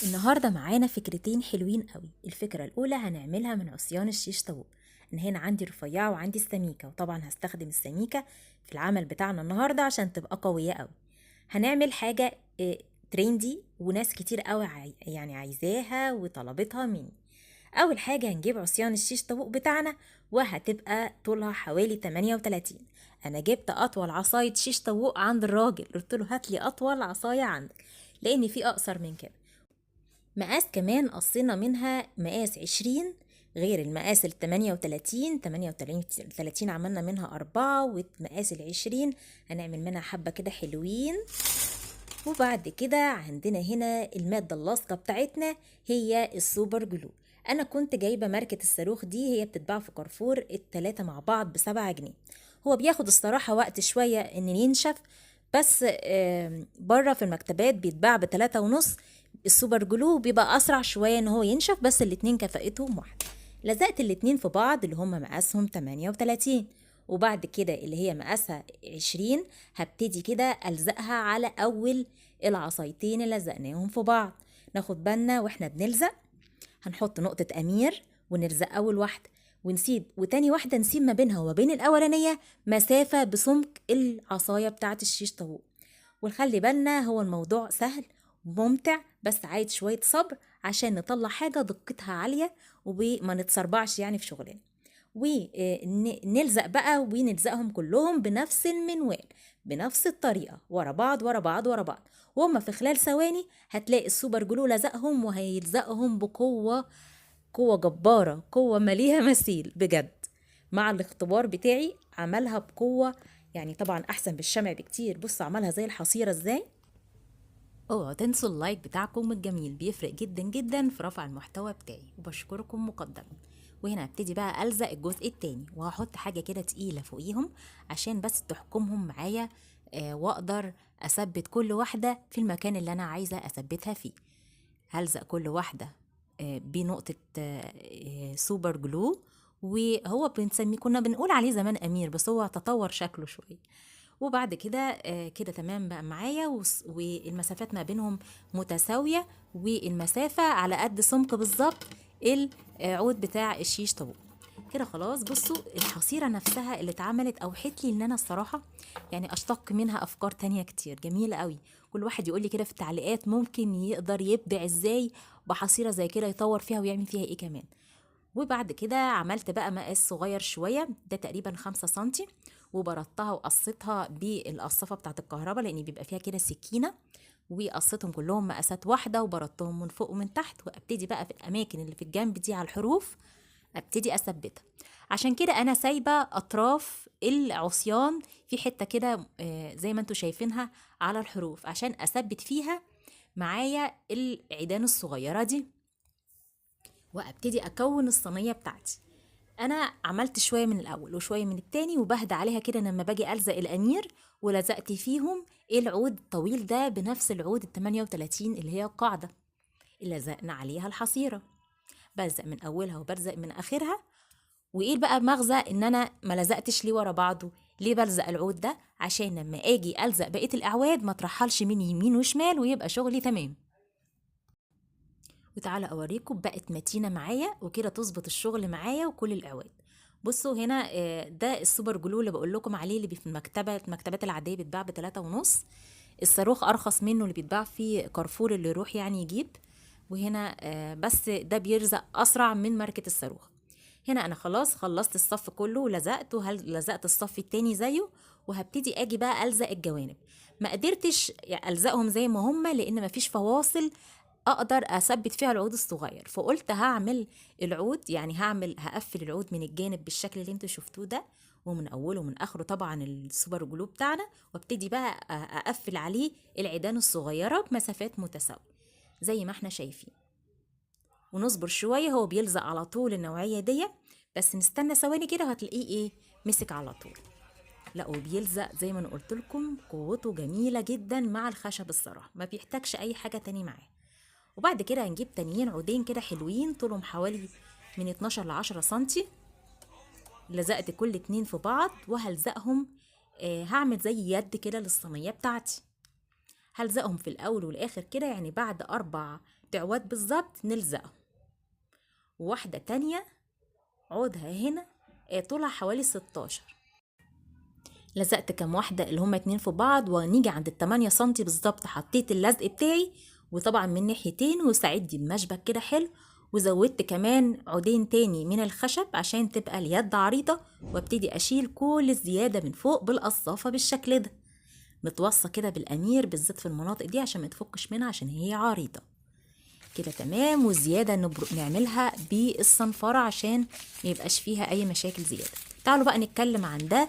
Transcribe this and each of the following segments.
النهاردة معانا فكرتين حلوين قوي. الفكرة الأولى هنعملها من عصيان الشيش طاووق. أنا هنا عندي رفيعة وعندي السميكة، وطبعا هستخدم السميكة في العمل بتاعنا النهاردة عشان تبقى قوية قوي. هنعمل حاجة تريندي وناس كتير قوي يعني عايزاها وطلبتها مني. أول حاجة هنجيب عصيان الشيش طاووق بتاعنا، وهتبقى طولها حوالي 38. أنا جبت أطول عصاية شيش طاووق عند الراجل، قلت له هات لي أطول عصاية عندك لأن في أقصر من كده. مقاس كمان قصينا منها مقاس 20 غير المقاس 38 عملنا منها 4، ومقاس 20 هنعمل منها حبة كده حلوين. وبعد كده عندنا هنا المادة اللاصقة بتاعتنا هي السوبر جلو. أنا كنت جايبة ماركة الصاروخ دي، هي بتتباع في كارفور التلاتة مع بعض ب7 جنيه. هو بياخد الصراحة وقت شوية إن ينشف، بس بره في المكتبات بيتباع ب3.5. السوبر جلو بيبقى أسرع شوية إن هو ينشف، بس الاتنين كفاءتهم واحدة. لزقت الاتنين في بعض اللي هما مقاسهم 38، وبعد كده اللي هي مقاسها 20 هبتدي كده ألزقها على أول العصايتين اللي لزقناهم في بعض. ناخد بالنا واحنا بنلزق، هنحط نقطة أمير ونلزق أول واحدة ونسيب، وتاني واحدة نسيب ما بينها وما بين الأولانية مسافة بسمك العصاية بتاعت الشيش طاووق. ونخلي بالنا هو الموضوع سهل وممتع، بس عايز شوية صبر عشان نطلع حاجة دقتها عالية وما نتسربعش يعني في شغلنا. ونلزق بقى ونلزقهم كلهم بنفس المنوال بنفس الطريقة، ورا بعض ورا بعض ورا بعض. وهم في خلال ثواني هتلاقي السوبر جلو لزقهم، وهيلزقهم بقوة، قوة جبارة، قوة مليها مثيل بجد. مع الاختبار بتاعي عملها بقوة، يعني طبعا أحسن بالشمع بكتير. بص عملها زي الحصيرة ازاي. اوعوا تنسوا اللايك بتاعكم الجميل، بيفرق جدا جدا في رفع المحتوى بتاعي، وبشكركم مقدما. وهنا هبتدي بقى ألزق الجزء التاني، وهحط حاجة كده تقيلة فوقيهم عشان بس تحكمهم معايا، واقدر اثبت كل واحدة في المكان اللي انا عايزة اثبتها فيه. هلزق كل واحدة بنقطة سوبر جلو، وهو بنسميه، كنا بنقول عليه زمان أمير بس هو تطور شكله شوية. وبعد كده كده تمام بقى معايا، والمسافات ما بينهم متساوية، والمسافة على قد سمك بالظبط العود بتاع الشيش طاووق. كده خلاص. بصوا الحصيرة نفسها اللي اتعملت اوحت لي ان انا الصراحة يعني اشتق منها افكار تانية كتير جميلة قوي. كل واحد يقول لي كده في التعليقات ممكن يقدر يبدع ازاي بحصيرة زي كده، يطور فيها ويعمل فيها ايه كمان. وبعد كده عملت بقى مقاس صغير شوية، ده تقريبا 5 سنتي، وبرطتها وقصيتها بالقصافة بتاعت الكهرباء لان بيبقى فيها كده سكينة، وقصيتهم كلهم مقاسات واحدة، وبرطتهم من فوق ومن تحت. وابتدي بقى في الاماكن اللي في الجنب دي على الحروف ابتدي اثبتها. عشان كده انا سايبه اطراف العصيان في حته كده زي ما انتوا شايفينها على الحروف عشان اثبت فيها معايا العيدان الصغيره دي، وابتدي اكون الصينيه بتاعتي. انا عملت شويه من الاول وشويه من التاني، وبهدى عليها كده لما باجي الزق الانير، ولزقت فيهم العود الطويل ده بنفس العود ال38 اللي هي القاعده اللي لزقنا عليها الحصيره. بلزق من اولها وبلزق من اخرها. وايه بقى مغزى ان انا ما لزقتش ليه ورا بعضه؟ ليه بلزق العود ده؟ عشان لما اجي الزق بقيه الاعواد ما ترحلش مني يمين وشمال، ويبقى شغلي تمام. وتعالى اوريكم بقت متينه معايا وكده تظبط الشغل معايا وكل الاعواد. بصوا هنا ده السوبر جلو اللي بقول لكم عليه، اللي في المكتبات العاديه بيتباع ب3.5. الصاروخ ارخص منه اللي بيتباع في كارفور اللي يروح يعني يجيب. وهنا بس ده بيرزق اسرع من ماركه الصاروخ. هنا انا خلاص خلصت الصف كله ولزقت، ولزقت الصف التاني زيه، وهبتدي اجي بقى الزق الجوانب. ما قدرتش الزقهم زي ما هما لان مفيش فواصل اقدر اثبت فيها العود الصغير، فقلت هعمل العود، يعني هقفل العود من الجانب بالشكل اللي انتوا شفتوه ده، ومن اوله ومن اخره طبعا السوبر جلو بتاعنا، وابتدي بقى اقفل عليه العيدان الصغيره بمسافات متساويه زي ما احنا شايفين. ونصبر شويه، هو بيلزق على طول النوعيه دي، بس نستنى ثواني كده وهتلاقيه ايه، مسك على طول. لا وبيلزق زي ما انا قلت لكم، قوته جميله جدا مع الخشب الصراحه، ما بيحتاجش اي حاجه تاني معاه. وبعد كده هنجيب تانيين عودين كده حلوين طولهم حوالي من 12 ل 10 سنتي. لزقت كل اتنين في بعض وهلزقهم. هعمل زي يد كده للصينيه بتاعتي. هلزقهم في الاول والاخر كده، يعني بعد 4 تعوات بالظبط نلزقهم. وواحدة تانية عودها هنا طولها حوالي 16. لزقت كام واحدة اللي هما 2 في بعض، ونيجي عند ال8 سنتي بالظبط حطيت اللزق بتاعي، وطبعا من ناحيتين وساعدني بمشبك كده حلو، وزودت كمان عودين تاني من الخشب عشان تبقى اليد عريضة، وابتدي اشيل كل الزيادة من فوق بالقصافة بالشكل ده، متوصى كده بالامير بالذات في المناطق دي عشان ما تفكش منها عشان هي عريضة كده تمام. والزيادة نعملها بالصنفرة عشان ما يبقاش فيها اي مشاكل زيادة. تعالوا بقى نتكلم عن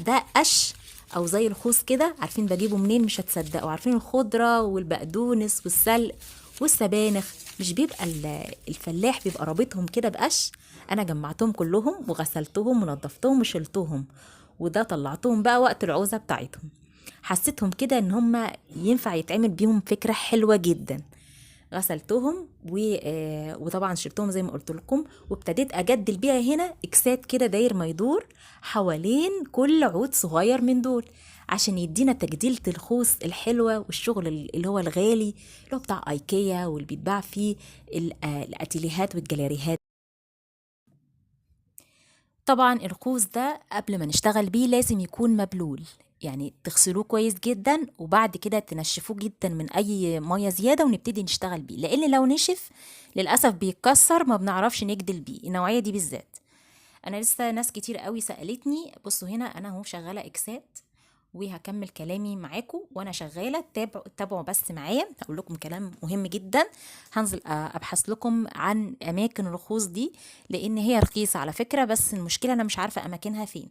ده قش او زي الخوص كده، عارفين بجيبه منين؟ مش هتصدقوا. عارفين الخضرة والبقدونس والسلق والسبانخ، مش بيبقى الفلاح بيبقى رابطهم كده بقش؟ انا جمعتهم كلهم وغسلتهم ونضفتهم وشلتهم، وده طلعتهم بقى وقت العوزة بتاعتهم. حسيتهم كده ان هم ينفع يتعمل بيهم فكرة حلوة جدا. غسلتهم وطبعا شلتهم زي ما قلت لكم، وابتديت اجدل بيها هنا اكسات كده داير ما يدور حوالين كل عود صغير من دول، عشان يدينا تجديلة الخوص الحلوة والشغل اللي هو الغالي اللي هو بتاع ايكيا واللي بيتباع فيه الاتيليهات والجاليريهات. طبعا الخوص ده قبل ما نشتغل بيه لازم يكون مبلول، يعني تغسلوه كويس جدا وبعد كده تنشفوه جدا من اي ميه زياده ونبتدي نشتغل بيه، لان لو نشف للاسف بيتكسر، ما بنعرفش نجدل بيه النوعيه دي بالذات. انا لسه ناس كتير قوي سالتني. بصوا هنا انا اهو شغاله اكسات، وهكمل كلامي معاكم وانا شغاله. تابعوا بس معايا، هقول لكم كلام مهم جدا. هنزل ابحث لكم عن اماكن الرخوص دي، لان هي رخيصه على فكره، بس المشكله انا مش عارفه اماكنها فين.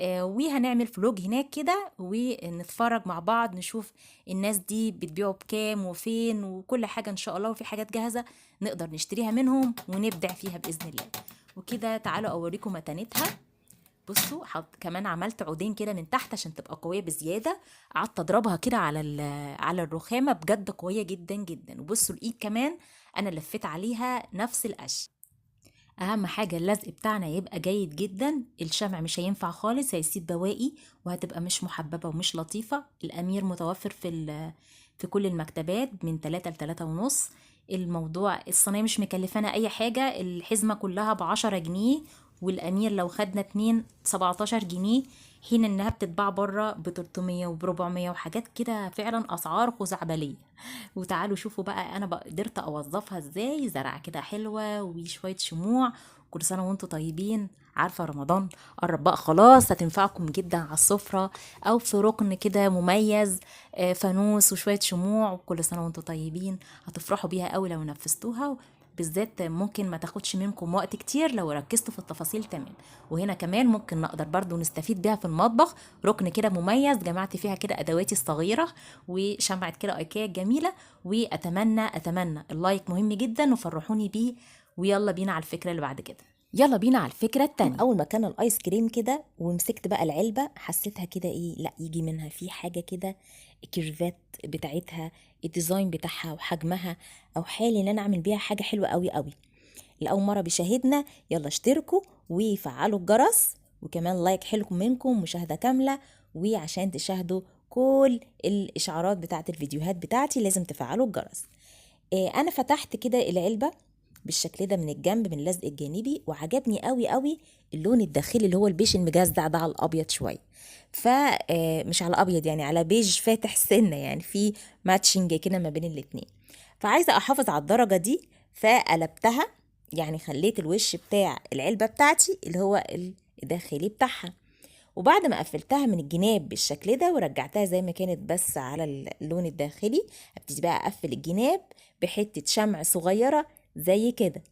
وهنعمل فلوج هناك كده ونتفرج مع بعض، نشوف الناس دي بتبيعوا بكام وفين وكل حاجه ان شاء الله، وفي حاجات جاهزه نقدر نشتريها منهم ونبدع فيها باذن الله. وكده تعالوا اوريكم متانتها. بصوا كمان عملت عودين كده من تحت عشان تبقى قويه بزياده، قعدت اضربها كده على الرخامه بجد قويه جدا جدا. وبصوا الايد كمان انا لفيت عليها نفس القش. اهم حاجه اللزق بتاعنا يبقى جيد جدا، الشمع مش هينفع خالص، هيسيب بواقي وهتبقى مش محببه ومش لطيفه. الامير متوفر في كل المكتبات من 3 ل 3.5. الموضوع الصينيه مش مكلفانا اي حاجه، الحزمه كلها ب10 جنيه، والامير لو خدنا 2 17 جنيه، حين انها بتتباع بره ب300 وب400 وحاجات كده، فعلا اسعار خزعبليه. وتعالوا شوفوا بقى انا قدرت اوظفها ازاي. زرعه كده حلوه وشويه شموع. كل سنه وانتم طيبين. عارفه رمضان قرب بقى خلاص، هتنفعكم جدا على السفره او في ركن كده مميز، فانوس وشويه شموع. وكل سنه وانتم طيبين، هتفرحوا بيها قوي لو نفذتوها، بالذات ممكن ما تاخدش منكم وقت كتير لو ركزتوا في التفاصيل تمام. وهنا كمان ممكن نقدر برضو نستفيد بيها في المطبخ، ركن كده مميز جمعت فيها كده ادواتي الصغيره وشمعة كده ايكيا جميله. واتمنى اللايك مهم جدا وفرحوني بيه. ويلا بينا على الفكره اللي بعد كده. يلا بينا على الفكره التانية. اول ما كان الايس كريم كده ومسكت بقى العلبه، حسيتها كده ايه، لا يجي منها في حاجه كده، الكيرفات بتاعتها، الديزاين بتاعها وحجمها، او حالي ان انا اعمل بيها حاجه حلوه قوي قوي. لاول مره بيشاهدنا يلا اشتركوا وفعلوا الجرس، وكمان لايك حلو منكم، مشاهده كامله. وعشان تشاهدوا كل الاشعارات بتاعت الفيديوهات بتاعتي لازم تفعلوا الجرس. انا فتحت كده العلبه بالشكل ده من الجنب من اللزق الجانبي، وعجبني قوي قوي اللون الداخلي اللي هو البيج المجزع ده على الابيض شويه. مش على ابيض، يعني على بيج فاتح سنه، يعني في ماتشنج كده ما بين الاتنين. فعايزه احافظ على الدرجه دي، فقلبتها، يعني خليت الوش بتاع العلبه بتاعتي اللي هو الداخلي بتاعها. وبعد ما قفلتها من الجناب بالشكل ده ورجعتها زي ما كانت بس على اللون الداخلي، ابتدي بقى اقفل الجناب بحته شمع صغيره زي كده.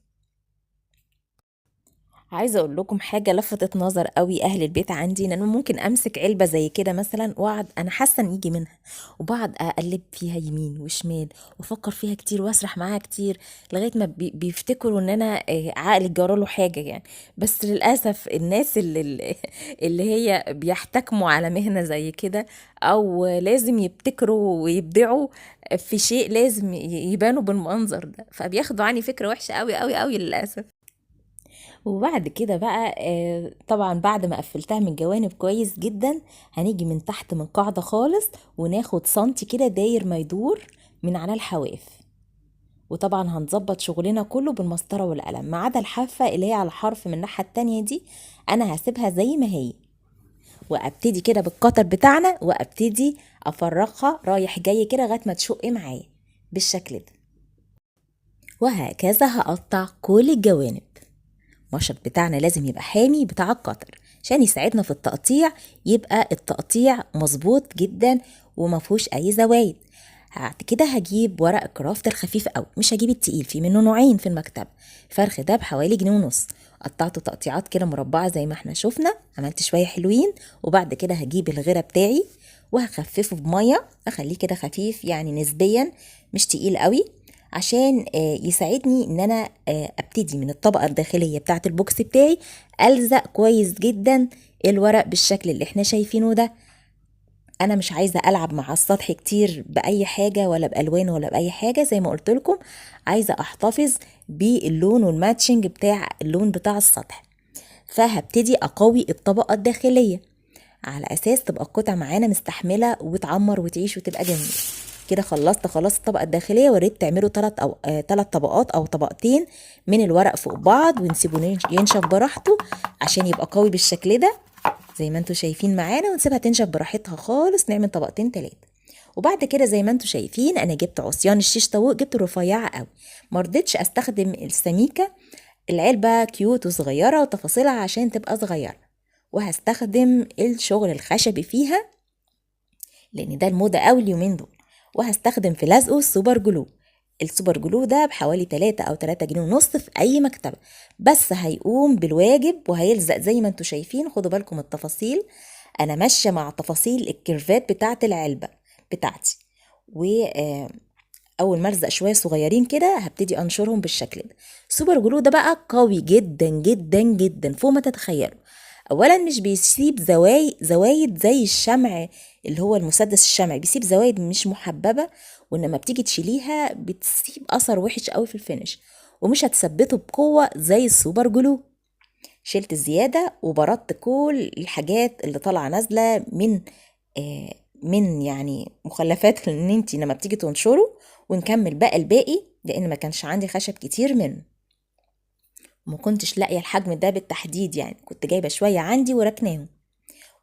عايزه اقول لكم حاجه لفتت نظر قوي اهل البيت عندي، ان انا ممكن امسك علبه زي كده مثلا واقعد انا حاسه ان يجي منها، وبقعد اقلب فيها يمين وشمال وافكر فيها كتير واسرح معاها كتير، لغايه ما بيفتكروا ان انا عقلي جراله حاجه يعني. بس للاسف الناس اللي هي بيحتكموا على مهنه زي كده، او لازم يبتكروا ويبدعوا في شيء، لازم يبانوا بالمنظر ده، فبياخدوا عني فكره وحشه قوي قوي قوي للاسف. وبعد كده بقى طبعا بعد ما قفلتها من الجوانب كويس جدا، هنيجي من تحت من قاعدة خالص وناخد سنتي كده داير ما يدور من على الحواف. وطبعا هنظبط شغلنا كله بالمسطرة والقلم ما عدا الحافة اللي هي على الحرف من الناحية التانية دي، انا هسيبها زي ما هي. وابتدي كده بالقطر بتاعنا وابتدي افرغها رايح جاي كده لغايه ما تشق معايا بالشكل ده. وهكذا هقطع كل الجوانب. المشط بتاعنا لازم يبقى حامي بتاع القطر عشان يساعدنا في التقطيع، يبقى التقطيع مظبوط جدا ومفهوش اي زوايد. بعد كده هجيب ورق كرافت الخفيف قوي، مش هجيب التقيل، في منه نوعين في المكتبة. الفرخ ده بحوالي 1.5 جنيه. قطعته تقطيعات كده مربعة زي ما احنا شفنا، عملت شوية حلوين. وبعد كده هجيب الغيرة بتاعي وهخففه بمية، اخليه كده خفيف يعني نسبيا، مش تقيل قوي، عشان يساعدني ان انا ابتدي من الطبقة الداخلية بتاعة البوكس بتاعي الزق كويس جدا الورق بالشكل اللي احنا شايفينه ده. انا مش عايزة العب مع السطح كتير باي حاجة ولا بالوان ولا باي حاجة، زي ما قلت لكم عايزة احتفظ باللون والماتشنج بتاع اللون بتاع السطح. فهبتدي اقوي الطبقة الداخلية على اساس تبقى القطع معانا مستحملة وتعمر وتعيش وتبقى جميلة. كده خلصت خلاص الطبقة الداخلية. وريت تعملوا 3 طبقات او طبقتين من الورق فوق بعض ونسيبه ينشف براحته عشان يبقى قوي بالشكل ده زي ما انتوا شايفين معانا، ونسيبها تنشف براحتها خالص. نعمل طبقتين 3. وبعد كده زي ما انتوا شايفين انا جبت عصيان الشيش طاووق، جبت رفيعة قوي، مرضتش استخدم السميكة. العلبة كيوت وصغيرة وتفاصيلها عشان تبقى صغيرة، وهستخدم الشغل الخشبي فيها لان ده الموضة قوي اليومين دول. وهستخدم في لزقه السوبر جلو. السوبر جلو ده بحوالي 3 أو 3.5 جنيه في اي مكتبة، بس هيقوم بالواجب وهيلزق زي ما انتوا شايفين. خدوا بالكم التفاصيل، انا ماشية مع تفاصيل الكيرفات بتاعة العلبة بتاعتي. واول ما الزق شوية صغيرين كده هبتدي انشرهم بالشكل ده. السوبر جلو ده بقى قوي جدا جدا جدا فوق ما تتخيلوا. اولا مش بيسيب زوايد زي الشمع اللي هو المسدس الشمعي، بيسيب زوايد مش محببة، وانما بتيجي تشيليها بتسيب اثر وحش قوي في الفينش، ومش هتثبته بقوة زي السوبر جلو. شلت الزيادة وبردت كل الحاجات اللي طالعة نازلة من يعني مخلفات ان انتي لما بتيجي تنشره. ونكمل بقى الباقي لان ما كانش عندي خشب كتير منه، ما كنتش لاقيه الحجم ده بالتحديد، يعني كنت جايبه شويه عندي وركناهم.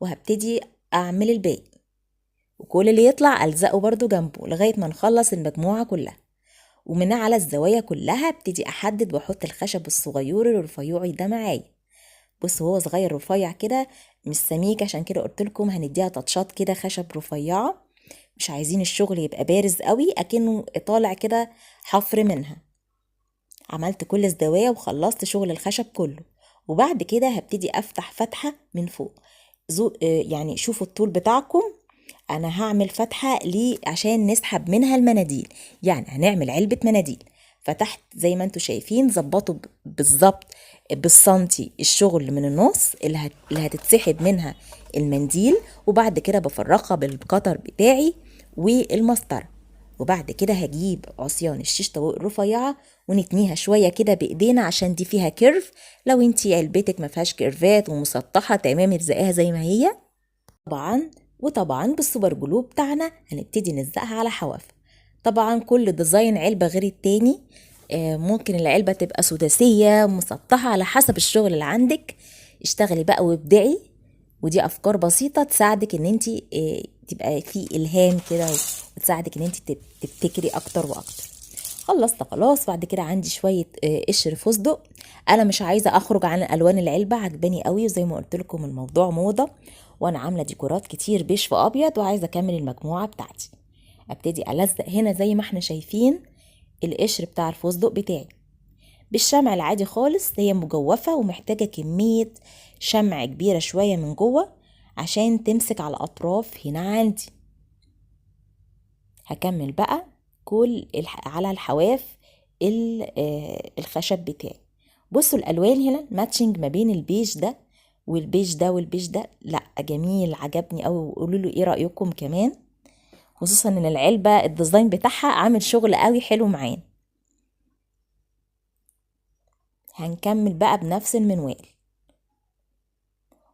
وهبتدي اعمل الباقي وكل اللي يطلع الزقه برضو جنبه لغايه ما نخلص المجموعه كلها. ومن على الزوايا كلها ابتدي احدد واحط الخشب الصغير الرفيعي ده معايا. بص هو صغير رفيع كده مش سميك، عشان كده قلت لكم هنديها تاتشات كده خشب رفيعه، مش عايزين الشغل يبقى بارز قوي اكنه طالع كده حفر منها. عملت كل الزوايا وخلصت شغل الخشب كله. وبعد كده هبتدي افتح فتحة من فوق. يعني شوفوا الطول بتاعكم. انا هعمل فتحة ليه عشان نسحب منها المناديل، يعني هنعمل علبة مناديل. فتحت زي ما انتوا شايفين، ظبطوا بالظبط بالسنتي الشغل من النص اللي هتتسحب منها المنديل. وبعد كده بفرقها بالقطر بتاعي والمسطرة. وبعد كده هجيب عصيان الشيش طاووق الرفيعة ونتنيها شوية كده بايدينا عشان دي فيها كيرف. لو انتي علبتك ما فيهاش كيرفات ومسطحة تمام ارزقيها زي ما هي. وطبعا بالسوبر جلو بتاعنا هنبتدي نلزقها على حواف. طبعا كل ديزاين علبة غير التاني، ممكن العلبة تبقى سداسية مسطحة على حسب الشغل اللي عندك. اشتغلي بقى وابدعي، ودي افكار بسيطة تساعدك ان انتي تبقى في الهام كده، وتساعدك ان انتي تبتكري اكتر واكتر. خلصت خلاص. بعد كده عندي شوية قشر فستق. انا مش عايزة اخرج عن الوان العلبة، عجباني قوي وزي ما قلت لكم الموضوع موضة، وانا عاملة ديكورات كتير بيش في ابيض وعايزة اكمل المجموعة بتاعتي. ابتدي الزق هنا زي ما احنا شايفين القشر بتاع الفستق بتاعي بالشمع العادي خالص. هي مجوفة ومحتاجة كمية شمع كبيرة شوية من جوه عشان تمسك على الاطراف هنا عندي. هكمل بقى كل على الحواف الخشب بتاعي. بصوا الالوان هنا ماتشنج ما بين البيج ده والبيج ده والبيج ده، لا جميل عجبني قوي. وقولوا له ايه رايكم كمان، خصوصا ان العلبه الديزاين بتاعها عامل شغل قوي حلو معانا. هنكمل بقى بنفس المنوال.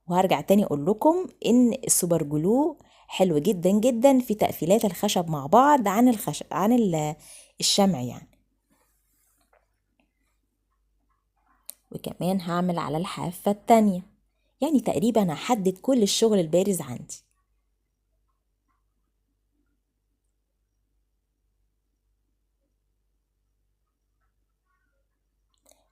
وهرجع تاني اقول لكم ان السوبر جلو حلو جدا جدا في تقفيلات الخشب مع بعض عن الخشب عن الشمع يعني. وكمان هعمل على الحافة التانية، يعني تقريبا هحدد كل الشغل البارز عندي.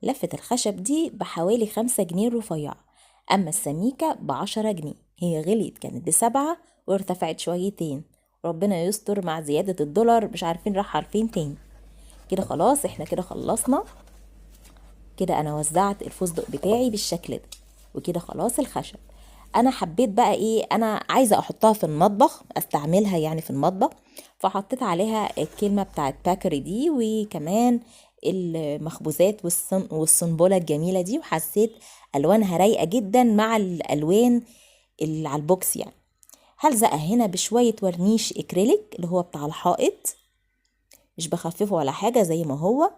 لفة الخشب دي بحوالي 5 جنيه الرفيعة، أما السميكة ب10 جنيه. هي غليت، كانت ب7 وارتفعت شويتين، ربنا يستر مع زيادة الدولار مش عارفين راح على فين تاني. كده خلاص احنا كده خلصنا. كده انا وزعت الفستق بتاعي بالشكل ده، وكده خلاص الخشب. انا حبيت بقى ايه، انا عايزه احطها في المطبخ استعملها يعني في المطبخ، فحطيت عليها الكلمه بتاعت باكري دي، وكمان المخبوزات والصنبله الجميله دي، وحسيت الوانها رايقه جدا مع الالوان اللي على البوكس يعني. هلزقها هنا بشويه ورنيش اكريليك اللي هو بتاع الحائط، مش بخففه ولا حاجة زي ما هو،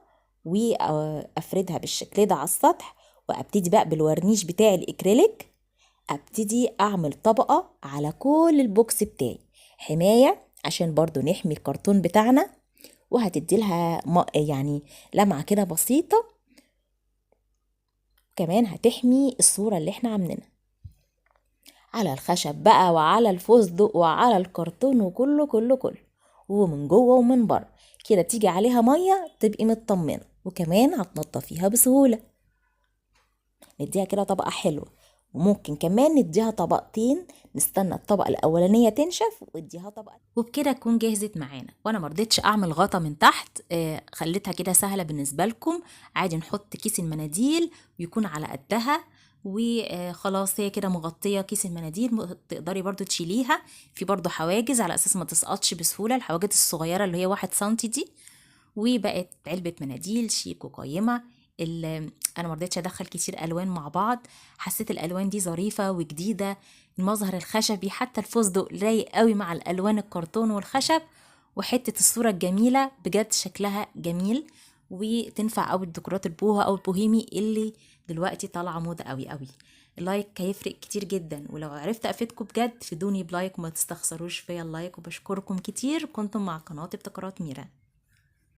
وافردها بالشكل ده على السطح. وابتدي بقى بالورنيش بتاعي الاكريليك، ابتدي اعمل طبقة على كل البوكس بتاعي، حماية عشان برضو نحمي الكرتون بتاعنا، وهتدي لها يعني لمعة كده بسيطة، كمان هتحمي الصورة اللي احنا عاملينها على الخشب بقى وعلى الفستق وعلى الكرتون وكله كله كله، ومن جوه ومن بره. كده تيجي عليها ميه تبقي مطمنه، وكمان هتنضفيها بسهوله. نديها كده طبقه حلوه، وممكن كمان نديها طبقتين، نستنى الطبقه الاولانيه تنشف واديها طبقه. وبكده تكون جهزت معانا. وانا مرضتش اعمل غطا من تحت، خليتها كده سهله بالنسبه لكم. عادي نحط كيس المناديل ويكون على قدها، وخلاص هي كده مغطيه كيس المناديل. تقدري برضو تشيليها في برضو حواجز على اساس ما تسقطش بسهوله، الحواجز الصغيره اللي هي 1 سنتي دي. وبقت علبة مناديل شيك وقيمة. انا مرضتش ادخل كتير الوان مع بعض، حسيت الالوان دي ظريفة وجديدة. المظهر الخشبي حتى الفستق لايق قوي مع الالوان الكرتون والخشب، وحتة الصورة الجميلة بجد شكلها جميل، وتنفع قوي الديكورات البوها او البوهيمي اللي دلوقتي طالعة موضة قوي قوي. اللايك هيفرق كتير جدا، ولو عرفت افيدكم بجد فيدوني بلايك وما تستخسروش فيا اللايك. وبشكركم كتير، كنتم مع قناة ابتكارات ميرا.